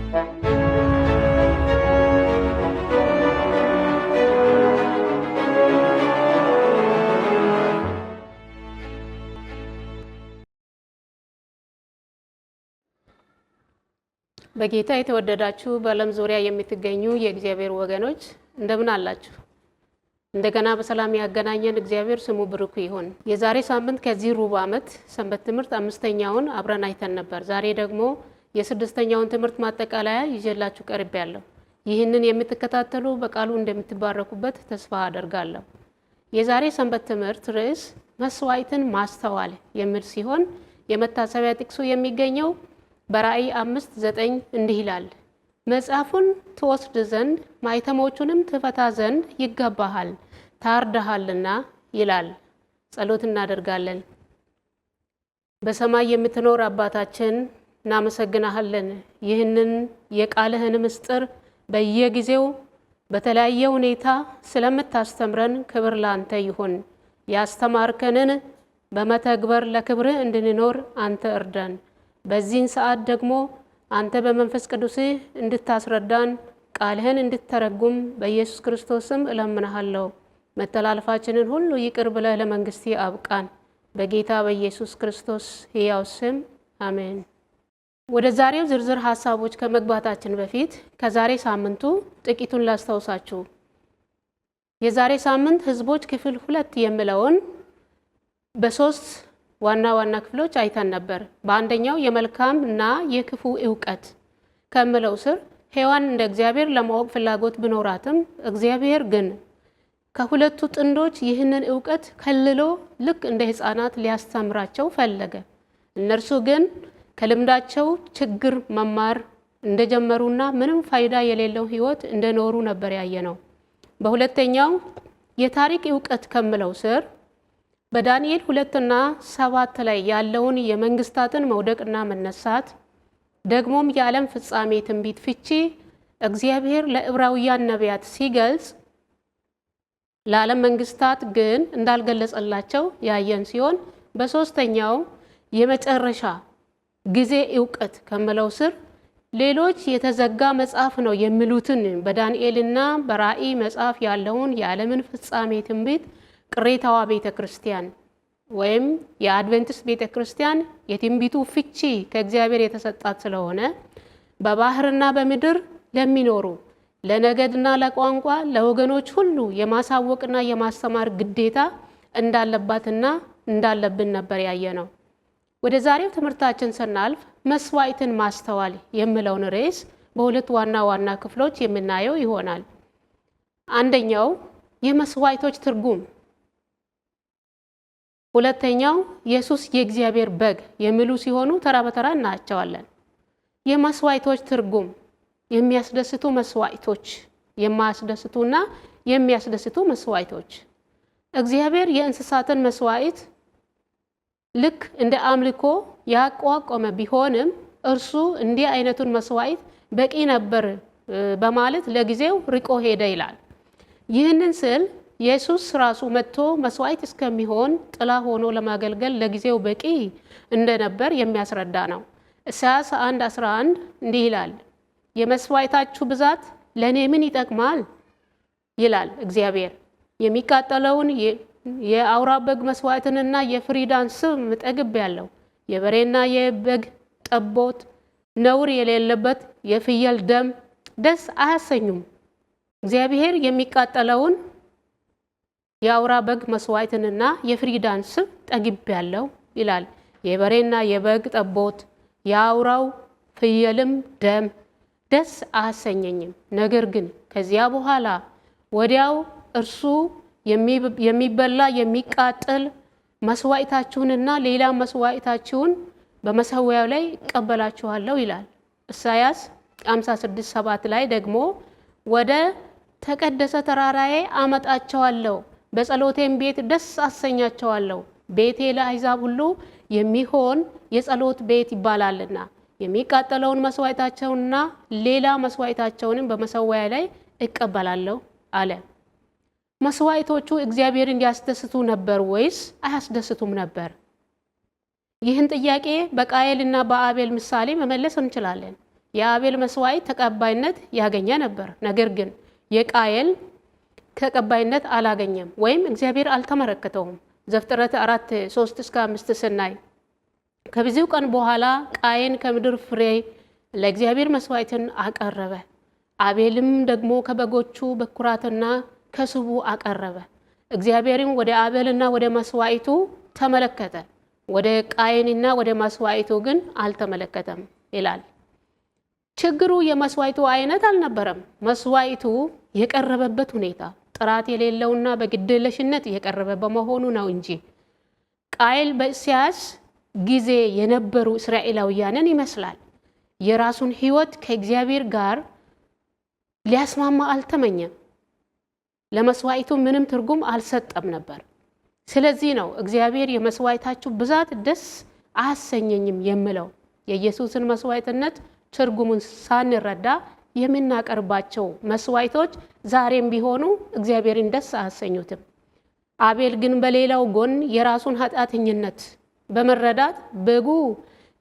በጌታ የተወደዳችሁ በዓለም ዙሪያ የምትገኙ የእግዚአብሔር ወገኖች እንደምን አላችሁ? እንደገና በሰላም ያገናኘን እግዚአብሔር ስሙ ብሩክ ይሁን። የዛሬ ሳምንት ከዚህ ሩብ ዓመት ሰንበት ትምህርት አምስተኛውን አብረን አይተን ነበር። ዛሬ ደግሞ የስድስተኛውን ትምህርት ማጠቃለያ ይዤላችሁ ቀርቤያለሁ። ይህንን የምትከታተሉ በቃሉ እንደምትባረኩበት ተስፋ አደርጋለሁ። የዛሬ ሰንበት ትምህርት ርዕስ መስዋዕትን ማስተዋል የሚል ሲሆን የመታሰቢያ ጥቅሱ የሚገኘው በራእይ 5:9 እንዲህ ይላል፣ መጽሐፉን ትወስድ ዘንድ ማኅተሞቹንም ትፈታ ዘንድ ይገባሃል፣ ታርደሃልና ይላል። ጸሎት እናደርጋለን። በሰማይ የምትኖር አባታችን እናመሰግናለን። ይህንን የቃልህን ምስጢር በየጊዜው በተለያየ ሁኔታ ስለምታስተምረን ክብር ላንተ ይሁን። ያስተማርከንን በመተግበር ለክብርህ እንድንኖር አንተ እርዳን። በዚህን ሰዓት ደግሞ አንተ በመንፈስ ቅዱስ እንድታስረዳን ቃልህን እንድትተረጉም በኢየሱስ ክርስቶስ ስም እለምንሃለሁ። መተላለፋችንን ሁሉ ይቅር ብለህ ለመንግስት አብቃን። በጌታ በኢየሱስ ክርስቶስ ሕያው ስም አሜን። ወደ ዛሬው ዝርዝር ሐሳቦች ከመግባታችን በፊት ከዛሬ ሳምንቱ ጥቂቱን ላስታውሳችሁ። የዛሬ ሳምንት ህዝቦች ክፍል 2 የሚለውን በሶስት ዋና ክፍሎች አይተን ነበር። በአንደኛው የመልካም እና የክፉ ዕውቀት ከሚለው ስር ሔዋን እንደ እግዚአብሔር ለማወቅ ፍላጎት ቢኖራትም እግዚአብሔር ግን ከሁለቱ ጥንዶች ይህንን ዕውቀት ከልሎ ልክ እንደ ሕፃናት ሊያስተምራቸው ፈለገ። እነርሱ ግን ከልምዳቸው ችግር መማር እንደጀመሩና ምንም ፋይዳ የሌለው ህይወት እንደኖሩ ነበር ያየነው። በሁለተኛው የታሪክ ዕውቀት ከሚለው ስር በዳንኤል 2:7 ላይ ያለውን የመንግስታትን መውደቅና መነሳት ደግሞም የዓለም ፍጻሜ ትንቢት ፍቺ እግዚአብሔር ለዕብራውያን ነቢያት ሲገልጽ ለዓለም መንግስታት ግን እንዳልገለጸላቸው ያየን ሲሆን በሶስተኛው የመጨረሻ ጊዜ ዕውቀት ከሚለው ስር ሌሎች የተዘጋ መጽሐፍ ነው የሚሉትን በዳንኤልና በራእይ መጽሐፍ ያለውን የዓለምን ፍጻሜ ትንቢት ቅሬታዋ ቤተክርስቲያን ወይም የአድቬንቲስት ቤተክርስቲያን የትንቢቱ ፍቺ ከእግዚአብሔር የተሰጣት ስለሆነ በባህርና በምድር ለሚኖሩ ለነገድና ለቋንቋ ለወገኖች ሁሉ የማሳወቅና የማስተማር ግዴታ እንዳለባትና እንዳለብን ነበር ያየነው። ወደ ዛሬው ትምህርታችን ስናልፍ መስዋዕትን ማስተዋል የሚለውን ርዕስ በሁለት ዋና ክፍሎች የምናየው ይሆናል። አንደኛው የመስዋዕቶች ትርጉም፣ ሁለተኛው ኢየሱስ የእግዚአብሔር በግ የሚሉ ሲሆኑ ተራ በተራ እናያቸዋለን። የመስዋዕቶች ትርጉም፣ የሚያስደስቱ መስዋዕቶች፣ የማያስደስቱና የሚያስደስቱ መስዋዕቶች። እግዚአብሔር የእንስሳትን መስዋዕት ልክ እንደ አምልኮ ያቋቋመ ቢሆንም እርሱ እንዲህ አይነቱን መስዋዕት በቂ ነበር በማለት ለጊዜው ርቆ ሄደ ይላል። ይህንን ስል ኢየሱስ ራሱ መጥቶ መስዋዕት እስከሚሆን ጥላ ሆኖ ለማገልገል ለጊዜው በቂ እንደነበር የሚያስረዳ ነው። ኢሳይያስ 1:11 እንዲህ ይላል፣ የመስዋዕታችሁ ብዛት ለኔ ምን ይጠቅማል ይላል እግዚአብሔር። የሚቃጠለውን የአውራ በግ መስዋዕትንና የፍሪዳን ስብ ጠግቤያለሁ። የበሬና የበግ ጠቦት ነውር የሌለበት የፍየል ደም ደስ አያሰኙም። እግዚአብሔር የሚቃጠለውን የአውራ በግ መስዋዕትንና የፍሪዳን ስብ ጠግቤያለሁ ይላል። የበሬና የበግ ጠቦት የአውራው ፍየልም ደም ደስ አያሰኘኝም። ነገር ግን ከዚያ በኋላ ወዲያው እርሱ የሚበላ የሚቃጠል መስዋዕታችሁንና ሌላ መስዋዕታችሁን በመሰዊያው ላይ እቀበላችኋለሁ ይላል። ኢሳይያስ 56:7 ላይ ደግሞ ወደ ተቀደሰ ተራራዬ አመጣቸዋለሁ፣ በጸሎቴም ቤት ደስ አሰኛቸዋለሁ። ቤቴ ለአሕዛብ ሁሉ የሚሆን የጸሎት ቤት ይባላልና የሚቃጠለውን መስዋዕታቸውንና ሌላ መስዋዕታቸውንም በመሰዊያ ላይ እቀበላለሁ አለ። መስዋዕቶቹ እግዚአብሔርን ያስደስቱ ነበር ወይስ አያስደስቱም ነበር? ይህን ጥያቄ በቃየልና በአቤል ምሳሌ መመለስ እንችላለን። የአቤል መስዋዕት ተቀባይነት ያገኘ ነበር። ነገር ግን የቃየል ተቀባይነት አላገኘም ወይም እግዚአብሔር አልተመለከተውም። ዘፍጥረት 4:3-5 ስናይ ከብዙ ቀን በኋላ ቃየን ከምድር ፍሬ ለእግዚአብሔር መስዋዕትን አቀረበ። አቤልም ደግሞ ከበጎቹ በኩራትና ከስቡ አቀረበ። እግዚአብሔርም ወደ አቤልና ወደ መስዋዕቱ ተመለከተ፣ ወደ ቃየንና ወደ መስዋዕቱ ግን አልተመለከተም ይላል። ችግሩ የመስዋዕቱ አይነት አልነበረም። መስዋዕቱ የቀረበበት ሁኔታ ጥራት የሌለውና በግድየለሽነት የቀረበ በመሆኑ ነው እንጂ ቃየል በኢሳይያስ ጊዜ የነበሩ እስራኤላውያንን ይመስላል። የራሱን ሕይወት ከእግዚአብሔር ጋር ሊያስማማ አልተመኘም። ለመስዋዕቱ ምንም ትርጉም አልሰጠም ነበር። ስለዚህ ነው እግዚአብሔር የመስዋዕታችሁ ብዛት ደስ አያሰኘኝም የሚለው። የኢየሱስን መስዋዕትነት ትርጉሙን ሳንረዳ የምናቀርባቸው መስዋዕቶች ዛሬም ቢሆኑ እግዚአብሔርን ደስ አያሰኙትም። አቤል ግን በሌላው ጎን የራሱን ኃጢአተኝነት በመረዳት በጉ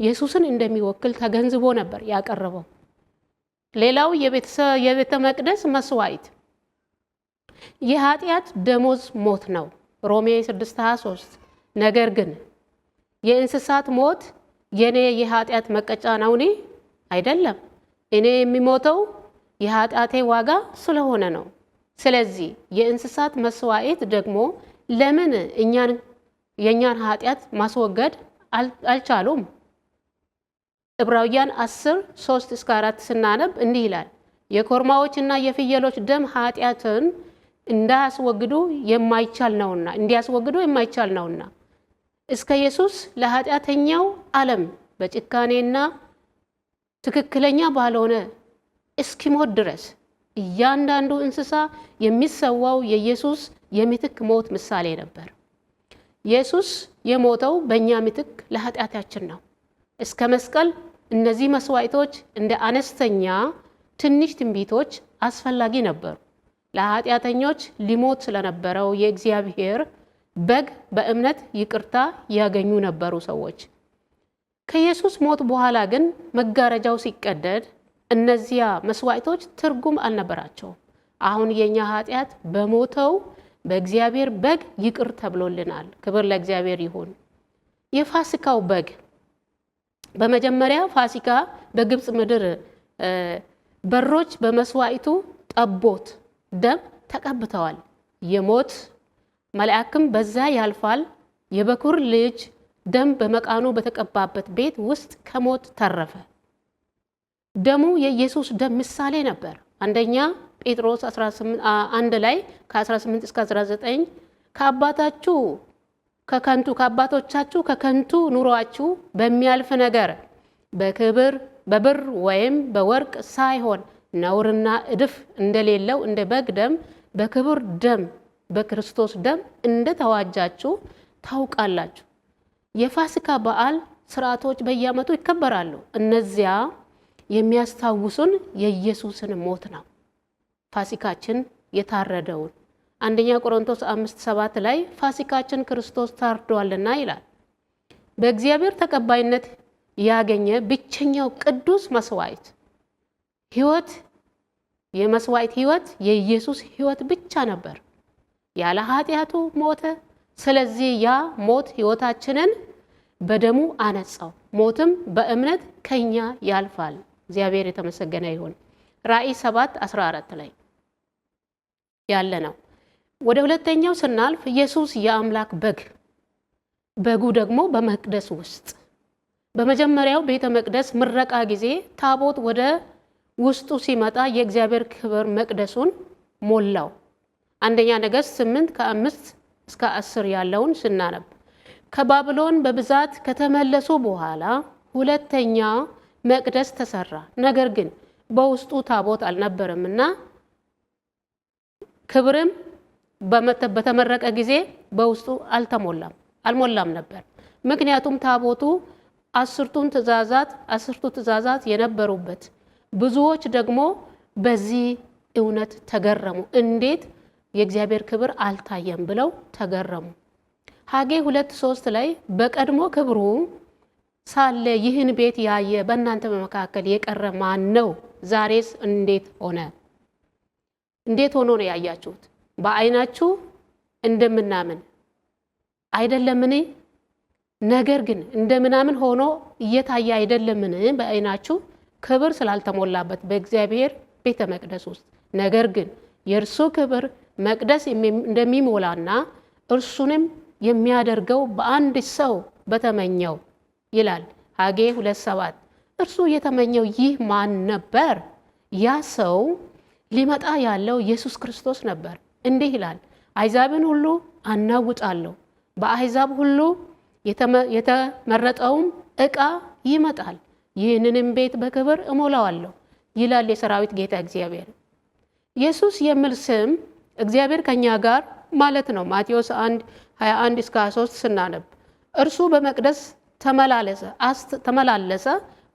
ኢየሱስን እንደሚወክል ተገንዝቦ ነበር ያቀረበው። ሌላው የቤተ መቅደስ መስዋዕት የኃጢአት ደሞዝ ሞት ነው። ሮሜ 6:23 ነገር ግን የእንስሳት ሞት የኔ የኃጢአት መቀጫ ነውን? አይደለም፣ እኔ የሚሞተው የኃጢአቴ ዋጋ ስለሆነ ነው። ስለዚህ የእንስሳት መስዋዕት ደግሞ ለምን የእኛን ኃጢአት ማስወገድ አልቻሉም? ዕብራውያን 10:3-4 ስናነብ እንዲህ ይላል፣ የኮርማዎችና የፍየሎች ደም ኃጢአትን እንዲያስወግዱ የማይቻል ነውና እስከ ኢየሱስ ለኃጢአተኛው ዓለም በጭካኔና ትክክለኛ ባልሆነ እስኪሞት ድረስ እያንዳንዱ እንስሳ የሚሰዋው የኢየሱስ የምትክ ሞት ምሳሌ ነበር። ኢየሱስ የሞተው በእኛ ምትክ ለኃጢአታችን ነው። እስከ መስቀል እነዚህ መስዋዕቶች እንደ አነስተኛ ትንሽ ትንቢቶች አስፈላጊ ነበሩ። ለኃጢአተኞች ሊሞት ስለነበረው የእግዚአብሔር በግ በእምነት ይቅርታ ያገኙ ነበሩ ሰዎች። ከኢየሱስ ሞት በኋላ ግን መጋረጃው ሲቀደድ እነዚያ መስዋዕቶች ትርጉም አልነበራቸውም። አሁን የኛ ኃጢአት በሞተው በእግዚአብሔር በግ ይቅር ተብሎልናል። ክብር ለእግዚአብሔር ይሁን። የፋሲካው በግ በመጀመሪያ ፋሲካ በግብፅ ምድር በሮች በመስዋዕቱ ጠቦት ደም ተቀብተዋል። የሞት መልአክም በዛ ያልፋል። የበኩር ልጅ ደም በመቃኑ በተቀባበት ቤት ውስጥ ከሞት ተረፈ። ደሙ የኢየሱስ ደም ምሳሌ ነበር። አንደኛ ጴጥሮስ 1 ላይ ከ18-19 ከአባቶቻችሁ ከከንቱ ኑሯችሁ በሚያልፍ ነገር በብር ወይም በወርቅ ሳይሆን ነውርና እድፍ እንደሌለው እንደ በግ ደም በክቡር ደም በክርስቶስ ደም እንደተዋጃችሁ ታውቃላችሁ። የፋሲካ በዓል ስርዓቶች በየዓመቱ ይከበራሉ። እነዚያ የሚያስታውሱን የኢየሱስን ሞት ነው። ፋሲካችን የታረደውን አንደኛ ቆሮንቶስ 5:7 ላይ ፋሲካችን ክርስቶስ ታርዷልና ይላል። በእግዚአብሔር ተቀባይነት ያገኘ ብቸኛው ቅዱስ መስዋዕት የመስዋዕት ሕይወት የኢየሱስ ሕይወት ብቻ ነበር። ያለ ኃጢአቱ ሞተ። ስለዚህ ያ ሞት ሕይወታችንን በደሙ አነጻው። ሞትም በእምነት ከኛ ያልፋል። እግዚአብሔር የተመሰገነ ይሁን። ራእይ 7:14 ላይ ያለ ነው። ወደ ሁለተኛው ስናልፍ ኢየሱስ የአምላክ በጉ ደግሞ በመቅደስ ውስጥ በመጀመሪያው ቤተ መቅደስ ምረቃ ጊዜ ታቦት ወደ ውስጡ ሲመጣ የእግዚአብሔር ክብር መቅደሱን ሞላው። አንደኛ ነገሥት 8:5-10 ያለውን ስናነብ ከባቢሎን በብዛት ከተመለሱ በኋላ ሁለተኛ መቅደስ ተሰራ። ነገር ግን በውስጡ ታቦት አልነበረምና ክብርም በተመረቀ ጊዜ በውስጡ አልሞላም ነበር። ምክንያቱም ታቦቱ 10ቱ ትእዛዛት የነበሩበት። ብዙዎች ደግሞ በዚህ እውነት ተገረሙ። እንዴት የእግዚአብሔር ክብር አልታየም ብለው ተገረሙ። ሐጌ 2:3 ላይ በቀድሞ ክብሩ ሳለ ይህን ቤት ያየ በእናንተ መካከል የቀረ ማን ነው? ዛሬስ እንዴት ሆነ? እንዴት ሆኖ ነው ያያችሁት? በዓይናችሁ እንደምናምን አይደለምን? ነገር ግን እንደምናምን ሆኖ እየታየ አይደለምን? በዓይናችሁ ክብር ስላልተሞላበት በእግዚአብሔር ቤተ መቅደስ ውስጥ ነገር ግን የእርሱ ክብር መቅደስ እንደሚሞላና እርሱንም የሚያደርገው በአንድ ሰው በተመኘው ይላል ሐጌ 2:7። እርሱ የተመኘው ይህ ማን ነበር? ያ ሰው ሊመጣ ያለው ኢየሱስ ክርስቶስ ነበር። እንዲህ ይላል፣ አሕዛብን ሁሉ አናውጣለሁ፣ በአሕዛብ ሁሉ የተመረጠውም ዕቃ ይመጣል፣ ይህንንም ቤት በክብር እሞላዋለሁ ይላል የሰራዊት ጌታ እግዚአብሔር። ኢየሱስ የሚል ስም እግዚአብሔር ከኛ ጋር ማለት ነው። ማቴዎስ 1:21-23 ስናነብ እርሱ በመቅደስ ተመላለሰ፣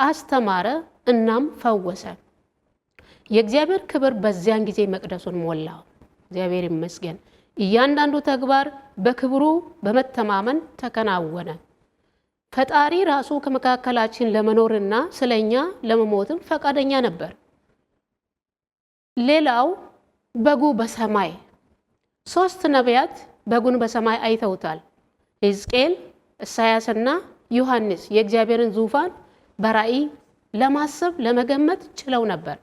አስተማረ፣ እናም ፈወሰ። የእግዚአብሔር ክብር በዚያን ጊዜ መቅደሱን ሞላው። እግዚአብሔር ይመስገን። እያንዳንዱ ተግባር በክብሩ በመተማመን ተከናወነ። ፈጣሪ ራሱ ከመካከላችን ለመኖርና ስለኛ ለመሞትም ፈቃደኛ ነበር። ሌላው በጉ በሰማይ 3 ነቢያት በጉን በሰማይ አይተውታል። ሕዝቅኤል፣ ኢሳያስና ዮሐንስ የእግዚአብሔርን ዙፋን በራእይ ለማሰብ ለመገመት ችለው ነበር።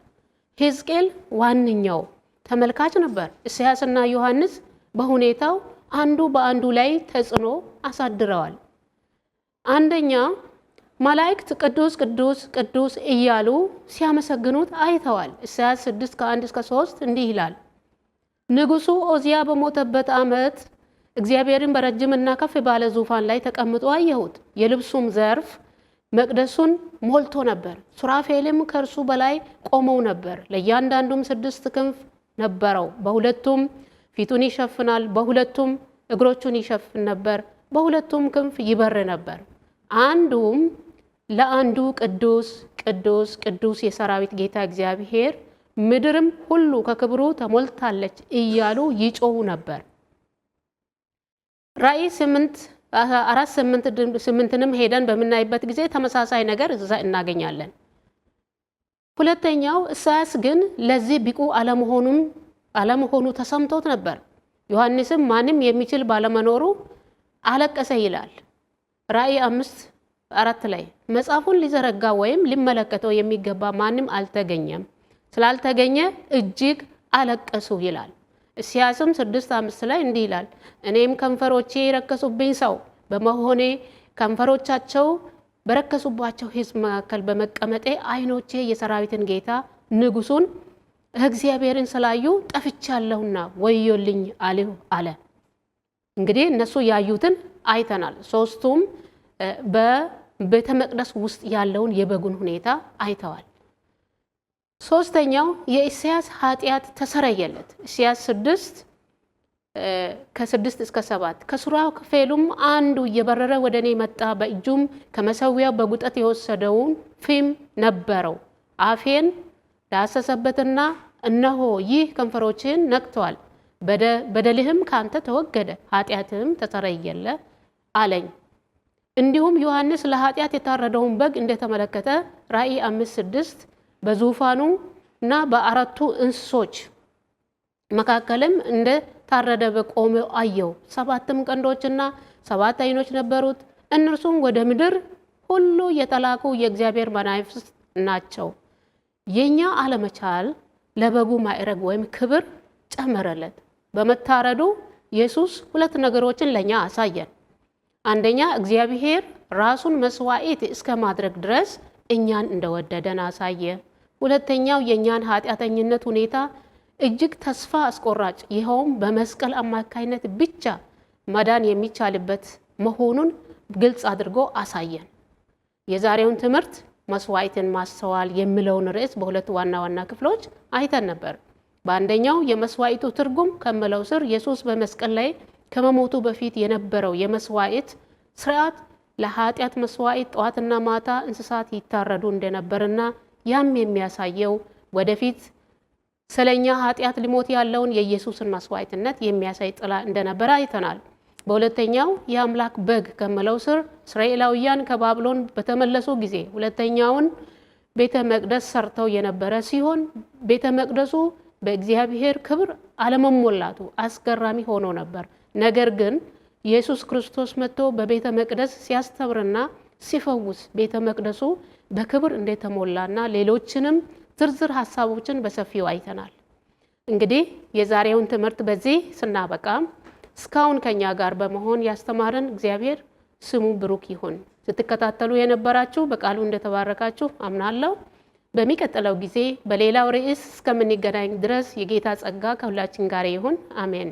ሕዝቅኤል ዋነኛው ተመልካች ነበር። ኢሳያስና ዮሐንስ በሁኔታው አንዱ በአንዱ ላይ ተጽዕኖ አሳድረዋል። አንደኛ መላእክት ቅዱስ ቅዱስ ቅዱስ እያሉ ሲያመሰግኑት አይተዋል። ኢሳያስ 6:1-3 እንዲህ ይላል፣ ንጉሡ ዖዝያ በሞተበት ዓመት እግዚአብሔርን በረጅምና ከፍ ባለ ዙፋን ላይ ተቀምጦ አየሁት። የልብሱም ዘርፍ መቅደሱን ሞልቶ ነበር። ሱራፌልም ከእርሱ በላይ ቆመው ነበር። ለእያንዳንዱም 6 ክንፍ ነበረው። በሁለቱም ፊቱን ይሸፍናል፣ በሁለቱም እግሮቹን ይሸፍን ነበር፣ በሁለቱም ክንፍ ይበር ነበር። አንዱም ለአንዱ ቅዱስ ቅዱስ ቅዱስ የሰራዊት ጌታ እግዚአብሔር፣ ምድርም ሁሉ ከክብሩ ተሞልታለች እያሉ ይጮሁ ነበር። ራእይ 4:8ንም ሄደን በምናይበት ጊዜ ተመሳሳይ ነገር እዛ እናገኛለን። ሁለተኛው ኢሳያስ ግን ለዚህ ብቁ አለመሆኑ ተሰምቶት ነበር። ዮሐንስም ማንም የሚችል ባለመኖሩ አለቀሰ ይላል ራእይ 5:4 ላይ። መጽሐፉን ሊዘረጋ ወይም ሊመለከተው የሚገባ ማንም አልተገኘም፣ ስላልተገኘ እጅግ አለቀሱ ይላል። ኢሳያስም 6:5 ላይ እንዲህ ይላል፣ እኔም ከንፈሮቼ የረከሱብኝ ሰው በመሆኔ ከንፈሮቻቸው በረከሱባቸው ሕዝብ መካከል በመቀመጤ ዓይኖቼ የሰራዊትን ጌታ ንጉሡን እግዚአብሔርን ስላዩ ጠፍቻለሁና ወዮልኝ አለ። እንግዲህ እነሱ ያዩትን አይተናል። 3ቱም በቤተ መቅደስ ውስጥ ያለውን የበጉን ሁኔታ አይተዋል። 3ኛው የኢሳያስ ኃጢአት ተሰረየለት። ኢሳያስ 6:6-7 ከሱራፌሉም አንዱ እየበረረ ወደ እኔ መጣ፣ በእጁም ከመሠዊያው በጉጠት የወሰደውን ፊም ነበረው። አፌን ዳሰሰበትና እነሆ ይህ ከንፈሮችን ነክቷል፣ በደልህም ካንተ ተወገደ፣ ኃጢአትህም ተሰረየለ አለኝ። እንዲሁም ዮሐንስ ለኃጢአት የታረደውን በግ እንደተመለከተ ራእይ 5:6 በዙፋኑ እና በአራቱ እንስሶች መካከልም እንደ ታረደ በግ ቆሞ አየሁ። 7 ቀንዶችና 7 ዓይኖች ነበሩት። እነርሱም ወደ ምድር ሁሉ የተላኩ የእግዚአብሔር መናፍስት ናቸው። የኛ አለመቻል ለበጉ ማዕረግ ወይም ክብር ጨመረለት። በመታረዱ ኢየሱስ 2 ነገሮችን ለኛ አሳየን። አንደኛ እግዚአብሔር ራሱን መስዋዕት እስከ ማድረግ ድረስ እኛን እንደወደደን አሳየ። ሁለተኛው የኛን ኃጢአተኝነት ሁኔታ እጅግ ተስፋ አስቆራጭ፣ ይኸውም በመስቀል አማካይነት ብቻ መዳን የሚቻልበት መሆኑን ግልጽ አድርጎ አሳየን። የዛሬውን ትምህርት መስዋዕትን ማስተዋል የሚለውን ርዕስ በሁለት ዋና ዋና ክፍሎች አይተን ነበር። በአንደኛው የመስዋዕቱ ትርጉም ከመለው ስር ኢየሱስ በመስቀል ላይ ከመሞቱ በፊት የነበረው የመስዋዕት ስርዓት ለኃጢአት መስዋዕት ጠዋትና ማታ እንስሳት ይታረዱ እንደነበርና ያም የሚያሳየው ወደፊት ስለኛ ኃጢአት ሊሞት ያለውን የኢየሱስን መስዋዕትነት የሚያሳይ ጥላ እንደነበረ አይተናል። በሁለተኛው የአምላክ በግ ከመለው ስር እስራኤላውያን ከባቢሎን በተመለሱ ጊዜ ሁለተኛውን ቤተ መቅደስ ሰርተው የነበረ ሲሆን ቤተ መቅደሱ በእግዚአብሔር ክብር አለመሞላቱ አስገራሚ ሆኖ ነበር። ነገር ግን ኢየሱስ ክርስቶስ መጥቶ በቤተ መቅደስ ሲያስተምርና ሲፈውስ ቤተ መቅደሱ በክብር እንደተሞላና ሌሎችንም ዝርዝር ሐሳቦችን በሰፊው አይተናል። እንግዲህ የዛሬውን ትምህርት በዚህ ስናበቃ እስካሁን ከኛ ጋር በመሆን ያስተማረን እግዚአብሔር ስሙ ብሩክ ይሁን። ስትከታተሉ የነበራችሁ በቃሉ እንደተባረካችሁ አምናለሁ። በሚቀጥለው ጊዜ በሌላው ርዕስ እስከምንገናኝ ድረስ የጌታ ጸጋ ከሁላችን ጋር ይሁን። አሜን።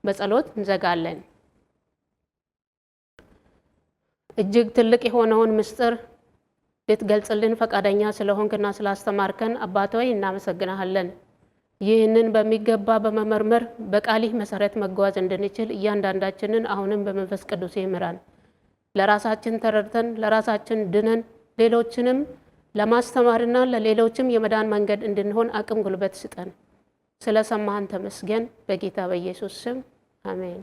በጸሎት እንዘጋለን። እጅግ ትልቅ የሆነውን ምስጢር ልትገልጽልን ፈቃደኛ ስለሆንክና ስላስተማርከን አባት ሆይ እናመሰግናለን። ይህንን በሚገባ በመመርመር በቃልህ መሰረት መጓዝ እንድንችል እያንዳንዳችንን አሁንም በመንፈስ ቅዱስ ይምራን። ለራሳችን ተረድተን ለራሳችን ድነን ሌሎችንም ለማስተማርና ለሌሎችም የመዳን መንገድ እንድንሆን አቅም ጉልበት ስጠን። ስለሰማህን ተመስገን። በጌታ በኢየሱስ ስም አሜን።